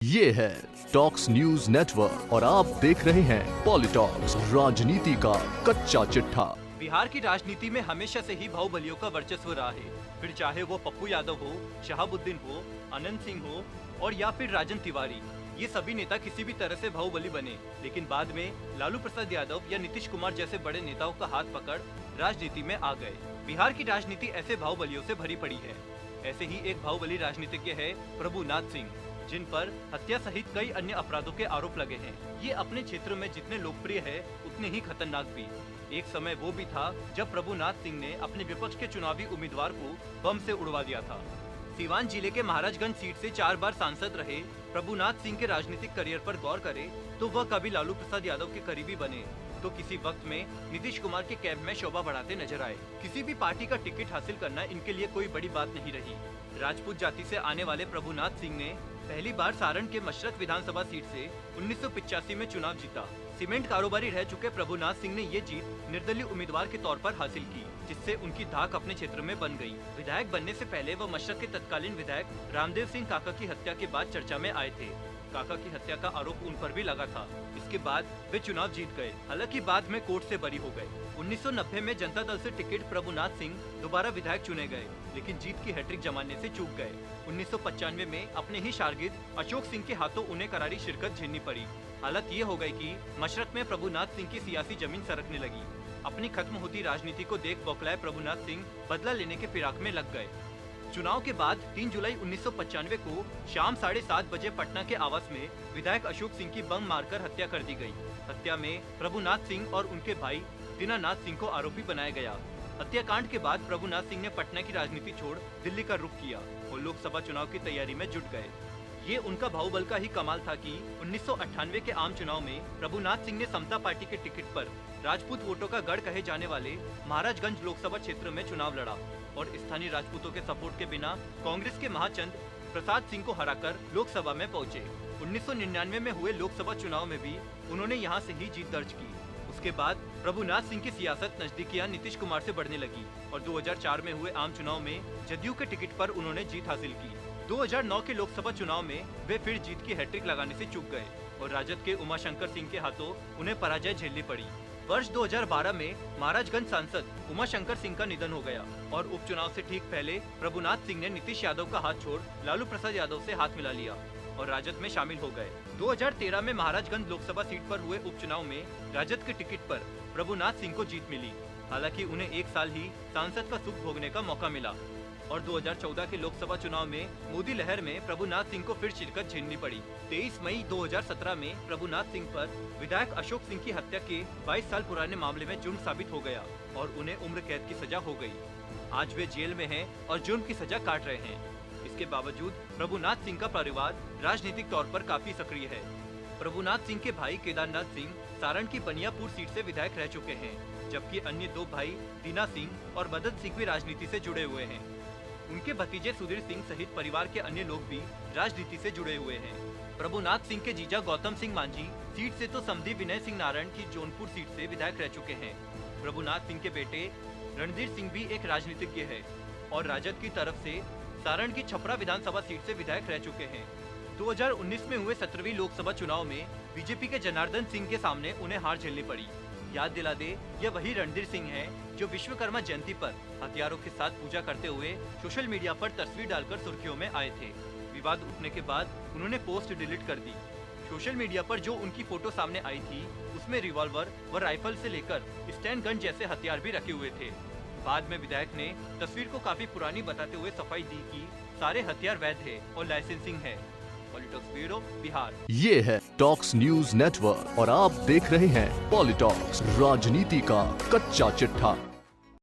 ये है talks news network और आप देख रहे हैं पॉलिटॉक्स, राजनीति का कच्चा चिट्ठा। बिहार की राजनीति में हमेशा से ही बाहुबलियों का वर्चस्व रहा है। फिर चाहे वो पप्पू यादव हो, शहाबुद्दीन हो, अनंत सिंह हो और या फिर राजन तिवारी, ये सभी नेता किसी भी तरह से बाहुबली बने, लेकिन बाद में लालू प्रसाद यादव या नीतीश कुमार जैसे बड़े नेताओं का हाथ पकड़ राजनीति में आ गए। बिहार की राजनीति ऐसे बाहुबलियों से भरी पड़ी है। ऐसे ही एक बाहुबली राजनीतिज्ञ है प्रभुनाथ सिंह, जिन पर हत्या सहित कई अन्य अपराधों के आरोप लगे हैं। ये अपने क्षेत्र में जितने लोकप्रिय है उतने ही खतरनाक भी। एक समय वो भी था जब प्रभुनाथ सिंह ने अपने विपक्ष के चुनावी उम्मीदवार को बम से उड़वा दिया था। सीवान जिले के महाराजगंज सीट से 4 बार सांसद रहे प्रभुनाथ सिंह के राजनीतिक करियर पर गौर करें तो वह कभी लालू प्रसाद यादव के करीबी बने तो किसी वक्त में नीतीश कुमार के कैंप में शोभा बढ़ाते नजर आए। किसी भी पार्टी का टिकट हासिल करना इनके लिए कोई बड़ी बात नहीं रही। राजपूत जाति से आने वाले प्रभुनाथ सिंह ने पहली बार सारण के मशरक विधानसभा सीट से 1985 में चुनाव जीता। सीमेंट कारोबारी रह चुके प्रभुनाथ सिंह ने ये जीत निर्दलीय उम्मीदवार के तौर पर हासिल की, जिससे उनकी धाक अपने क्षेत्र में बन गई। विधायक बनने से पहले वह मशरक के तत्कालीन विधायक रामदेव सिंह काका की हत्या के बाद चर्चा में आए थे। काका की हत्या का आरोप उन पर भी लगा था। इसके बाद वे चुनाव जीत गए, हालांकि बाद में कोर्ट से बरी हो गए। 1990 में जनता दल से टिकट प्रभुनाथ सिंह दोबारा विधायक चुने गए, लेकिन जीत की हैट्रिक जमाने से चूक गए। 1995 में अपने ही शागिर्द अशोक सिंह के हाथों उन्हें करारी शिरकत झेलनी पड़ी। हालत ये हो गई कि मशरक में प्रभुनाथ सिंह की सियासी जमीन सरकने लगी। अपनी खत्म होती राजनीति को देख बौखलाए प्रभुनाथ सिंह बदला लेने के फिराक में लग गए। चुनाव के बाद 3 जुलाई 1995 को शाम 7:30 बजे पटना के आवास में विधायक अशोक सिंह की बम मारकर हत्या कर दी गई। हत्या में प्रभुनाथ सिंह और उनके भाई दीनानाथ सिंह को आरोपी बनाया गया। हत्याकांड के बाद प्रभुनाथ सिंह ने पटना की राजनीति छोड़ दिल्ली का रुख किया और लोकसभा चुनाव की तैयारी में जुट गए। ये उनका बाहुबल का ही कमाल था कि 1998 के आम चुनाव में प्रभुनाथ सिंह ने समता पार्टी के टिकट पर राजपूत वोटों का गढ़ कहे जाने वाले महाराजगंज लोकसभा क्षेत्र में चुनाव लड़ा और स्थानीय राजपूतों के सपोर्ट के बिना कांग्रेस के महाचंद प्रसाद सिंह को हराकर लोकसभा में पहुंचे। 1999 में हुए लोकसभा चुनाव में भी उन्होंने यहां से ही जीत दर्ज की। उसके बाद प्रभुनाथ सिंह की सियासत नजदीकियां नीतीश कुमार से बढ़ने लगी और 2004 में हुए आम चुनाव में जदयू के टिकट पर उन्होंने जीत हासिल की। 2009 के लोकसभा चुनाव में वे फिर जीत की हैट्रिक लगाने से चूक गए और राजद के उमाशंकर सिंह के हाथों उन्हें पराजय झेलनी पड़ी। वर्ष 2012 में महाराजगंज सांसद उमाशंकर सिंह का निधन हो गया और उपचुनाव से ठीक पहले प्रभुनाथ सिंह ने नीतीश यादव का हाथ छोड़ लालू प्रसाद यादव से हाथ मिला लिया और राजद में शामिल हो गए। 2013 में महाराजगंज लोकसभा सीट पर हुए उपचुनाव में राजद के टिकट पर प्रभुनाथ सिंह को जीत मिली। हालांकि उन्हें 1 साल ही सांसद का सुख भोगने का मौका मिला और 2014 के लोकसभा चुनाव में मोदी लहर में प्रभुनाथ सिंह को फिर शिरकत झेलनी पड़ी। 23 मई 2017 में प्रभुनाथ सिंह पर विधायक अशोक सिंह की हत्या के 22 साल पुराने मामले में जुर्म साबित हो गया और उन्हें उम्र कैद की सजा हो गई। आज वे जेल में हैं और जुर्म की सजा काट रहे हैं। इसके बावजूद प्रभुनाथ सिंह का परिवार राजनीतिक तौर पर काफी सक्रिय है। प्रभुनाथ सिंह के भाई केदारनाथ सिंह सारण की बनियापुर सीट से विधायक रह चुके हैं, जबकि अन्य 2 भाई दीना सिंह और मदन सिंह भी राजनीति से जुड़े हुए हैं। उनके भतीजे सुधीर सिंह सहित परिवार के अन्य लोग भी राजनीति से जुड़े हुए हैं। प्रभुनाथ सिंह के जीजा गौतम सिंह मांझी सीट से तो समधी विनय सिंह नारायण की जौनपुर सीट से विधायक रह चुके हैं। प्रभुनाथ सिंह के बेटे रणधीर सिंह भी एक राजनीतिज्ञ है और राजद की तरफ से सारण की छपरा विधानसभा सीट से विधायक रह चुके हैं। 2019 में हुए 17वीं लोकसभा चुनाव में बीजेपी के जनार्दन सिंह के सामने उन्हें हार झेलनी पड़ी। याद दिला दे, यह वही रणधीर सिंह है जो विश्वकर्मा जयंती पर हथियारों के साथ पूजा करते हुए सोशल मीडिया पर तस्वीर डालकर सुर्खियों में आए थे। विवाद उठने के बाद उन्होंने पोस्ट डिलीट कर दी। सोशल मीडिया पर जो उनकी फोटो सामने आई थी उसमें रिवॉल्वर व राइफल से लेकर स्टैंड गन जैसे हथियार भी रखे हुए थे। बाद में विधायक ने तस्वीर को काफी पुरानी बताते हुए सफाई दी कि सारे हथियार वैध है और लाइसेंसिंग है। पॉलिटॉक्स ब्यूरो, बिहार। ये है टॉक्स न्यूज नेटवर्क और आप देख रहे हैं पॉलिटॉक्स, राजनीति का कच्चा चिट्ठा।